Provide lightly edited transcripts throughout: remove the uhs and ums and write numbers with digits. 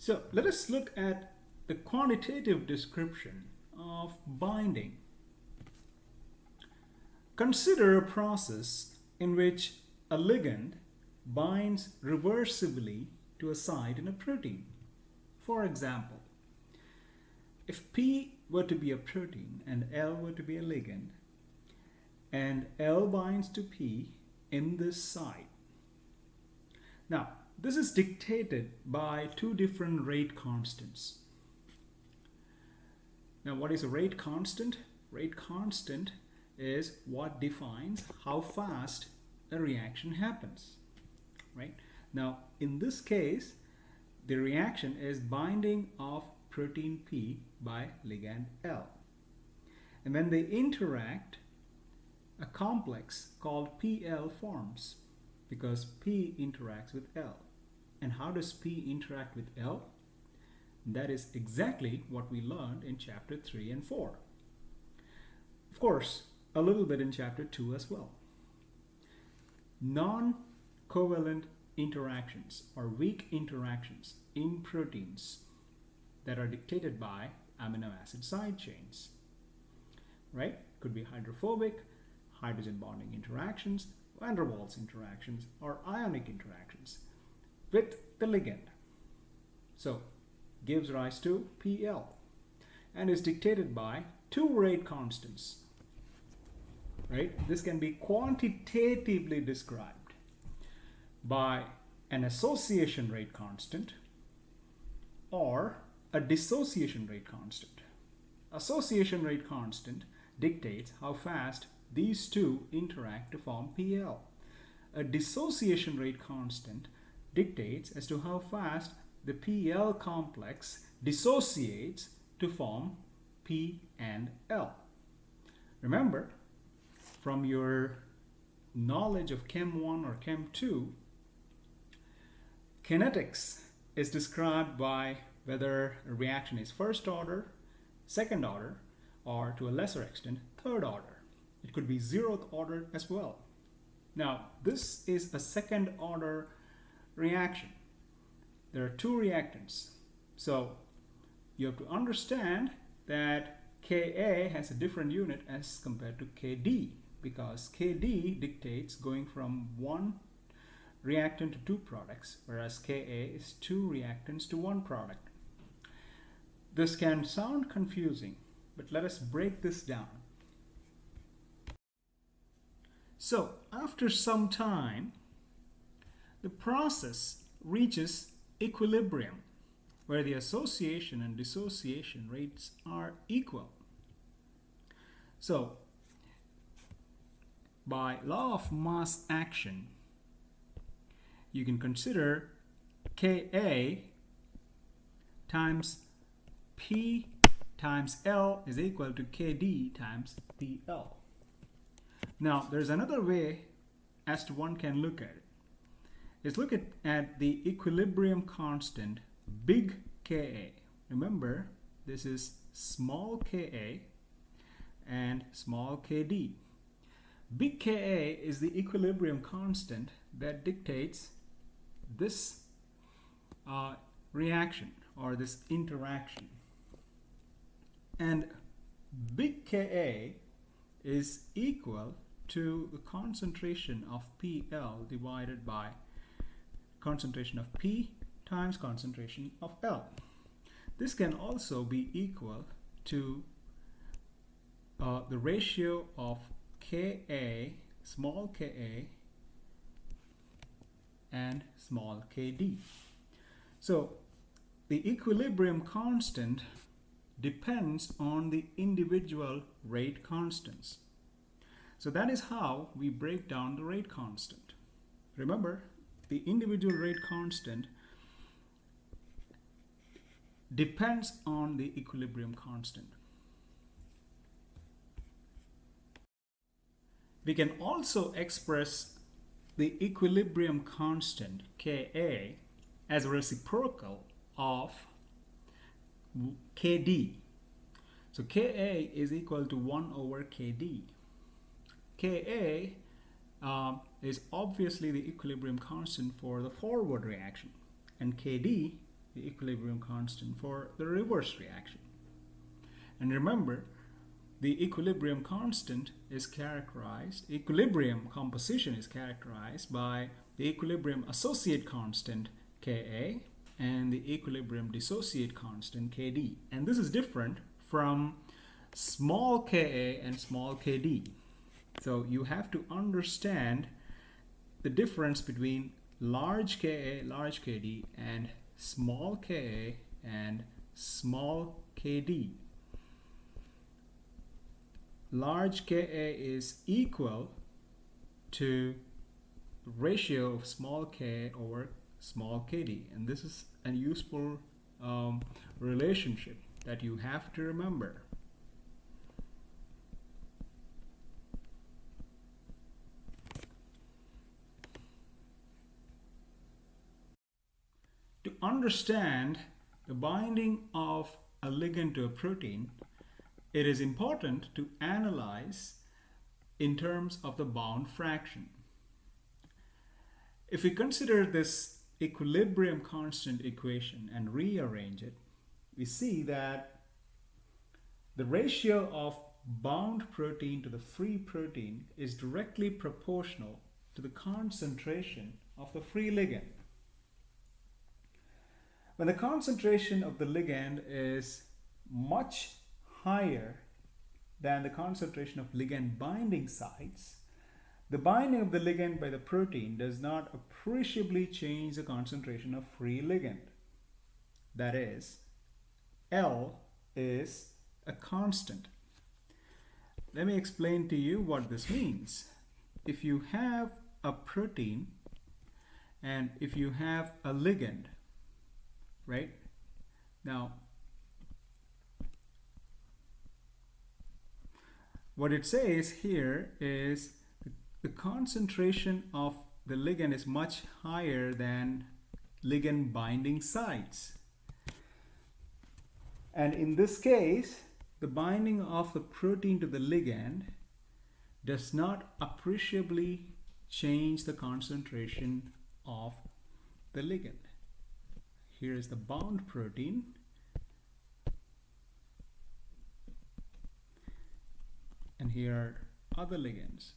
So let us look at the quantitative description of binding. Consider a process in which a ligand binds reversibly to a site in a protein. For example, if P were to be a protein and L were to be a ligand, and L binds to P in this site. Now, this is dictated by two different rate constants. Now, what is a rate constant? Rate constant is what defines how fast a reaction happens, right? Now, in this case, the reaction is binding of protein P by ligand L. And when they interact, a complex called PL forms because P interacts with L. And how does P interact with L? That is exactly what we learned in chapter 3 and 4. Of course, a little bit in chapter 2 as well. Non-covalent interactions or weak interactions in proteins that are dictated by amino acid side chains, right? Could be hydrophobic, hydrogen bonding interactions, van der Waals interactions, or ionic interactions with the ligand. So, gives rise to PL and is dictated by two rate constants, right? This can be quantitatively described by an association rate constant or a dissociation rate constant. Association rate constant dictates how fast these two interact to form PL. A dissociation rate constant dictates as to how fast the PL complex dissociates to form P and L. Remember, from your knowledge of Chem 1 or Chem 2, kinetics is described by whether a reaction is first order, second order, or to a lesser extent, third order. It could be zeroth order as well. Now, this is a second order reaction. There are two reactants. So you have to understand that Ka has a different unit as compared to Kd because Kd dictates going from one reactant to two products, whereas Ka is two reactants to one product. This can sound confusing, but let us break this down. So, after some time, the process reaches equilibrium, where the association and dissociation rates are equal. So, by law of mass action, you can consider Ka times P times L is equal to Kd times PL. Now, there's another way as to one can look at it. Is look at the equilibrium constant, big Ka. Remember, this is small Ka and small Kd. Big Ka is the equilibrium constant that dictates this reaction or this interaction. And big Ka is equal to the concentration of PL divided by concentration of P times concentration of L. This can also be equal to the ratio of Ka, small ka, and small kd. So the equilibrium constant depends on the individual rate constants. So that is how we break down the rate constant. Remember, the individual rate constant depends on the equilibrium constant. We can also express the equilibrium constant Ka as a reciprocal of Kd. So Ka is equal to 1 over Kd. Ka is obviously the equilibrium constant for the forward reaction, and Kd the equilibrium constant for the reverse reaction. And remember, the equilibrium constant is characterized, equilibrium composition is characterized by the equilibrium associate constant Ka and the equilibrium dissociate constant Kd. And this is different from small ka and small kd. So you have to understand the difference between large Ka, large Kd, and small ka and small kd. Large Ka is equal to ratio of small k over small kd, and this is a useful relationship that you have to remember. To understand the binding of a ligand to a protein, it is important to analyze in terms of the bound fraction. If we consider this equilibrium constant equation and rearrange it, we see that the ratio of bound protein to the free protein is directly proportional to the concentration of the free ligand. When the concentration of the ligand is much higher than the concentration of ligand binding sites, the binding of the ligand by the protein does not appreciably change the concentration of free ligand. That is, L is a constant. Let me explain to you what this means. If you have a protein and if you have a ligand, right? Now, what it says here is the concentration of the ligand is much higher than ligand binding sites. And in this case, the binding of the protein to the ligand does not appreciably change the concentration of the ligand. Here is the bound protein. And here are other ligands.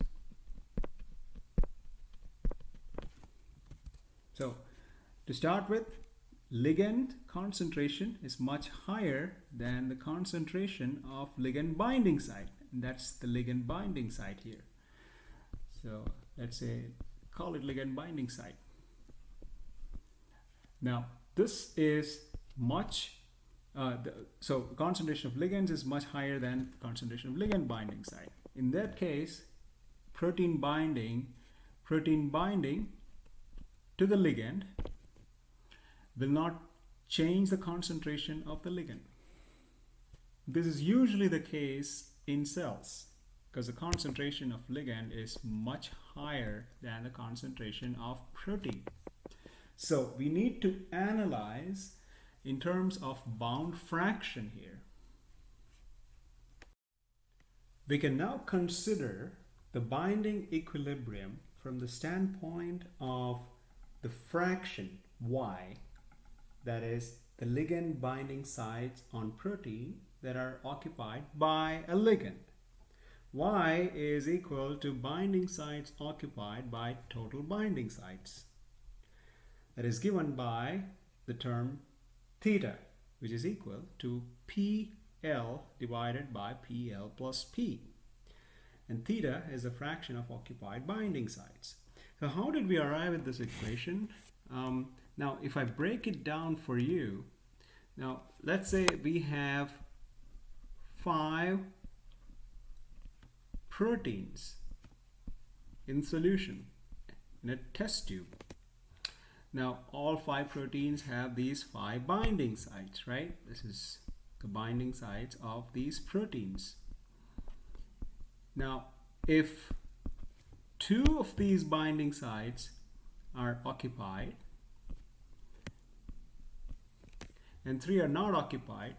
So, to start with, ligand concentration is much higher than the concentration of ligand binding site. And that's the ligand binding site here. So, let's say, call it ligand binding site. Now, this is much, so concentration of ligands is much higher than concentration of ligand binding site. In that case, protein binding to the ligand will not change the concentration of the ligand. This is usually the case in cells because the concentration of ligand is much higher than the concentration of protein. So we need to analyze in terms of bound fraction here. We can now consider the binding equilibrium from the standpoint of the fraction y, that is the ligand binding sites on protein that are occupied by a ligand. Y is equal to binding sites occupied by total binding sites. That is given by the term theta, which is equal to PL divided by PL plus P. And theta is a fraction of occupied binding sites. So how did we arrive at this equation? Now, if I break it down for you, now let's say we have 5 proteins in solution in a test tube. Now, all 5 proteins have these 5 binding sites, right? This is the binding sites of these proteins. Now, if 2 of these binding sites are occupied and 3 are not occupied,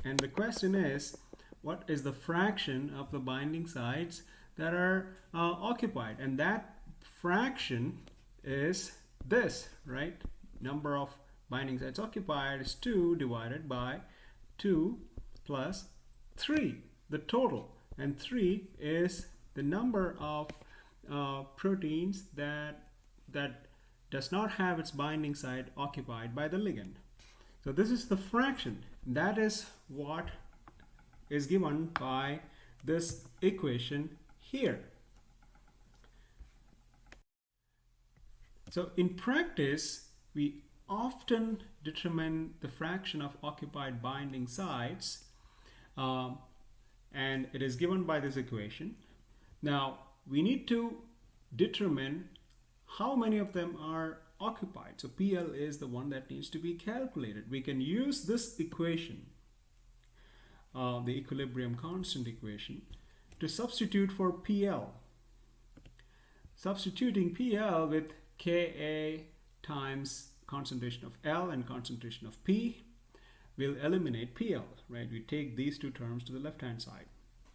and the question is, what is the fraction of the binding sites that are occupied? And that fraction is this, right? Number of binding sites occupied is 2 divided by 2 plus 3, the total. And 3 is the number of proteins that does not have its binding site occupied by the ligand. So this is the fraction. That is what is given by this equation here. So in practice, we often determine the fraction of occupied binding sites, and it is given by this equation. Now we need to determine how many of them are occupied. So PL is the one that needs to be calculated. We can use this equation, the equilibrium constant equation, to substitute for PL. Substituting PL with Ka times concentration of L and concentration of P will eliminate PL, right? We take these two terms to the left hand side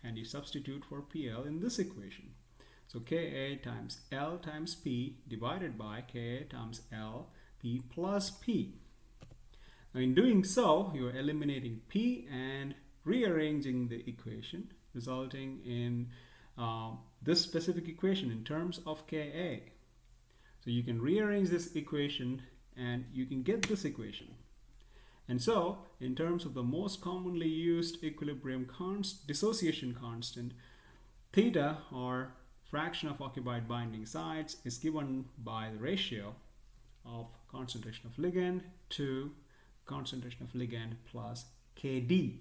and you substitute for PL in this equation. So Ka times L times P divided by Ka times L P plus P. Now in doing so, you're eliminating P and rearranging the equation, resulting in this specific equation in terms of Ka. So you can rearrange this equation and you can get this equation. And so in terms of the most commonly used equilibrium dissociation constant, theta, or fraction of occupied binding sites, is given by the ratio of concentration of ligand to concentration of ligand plus Kd.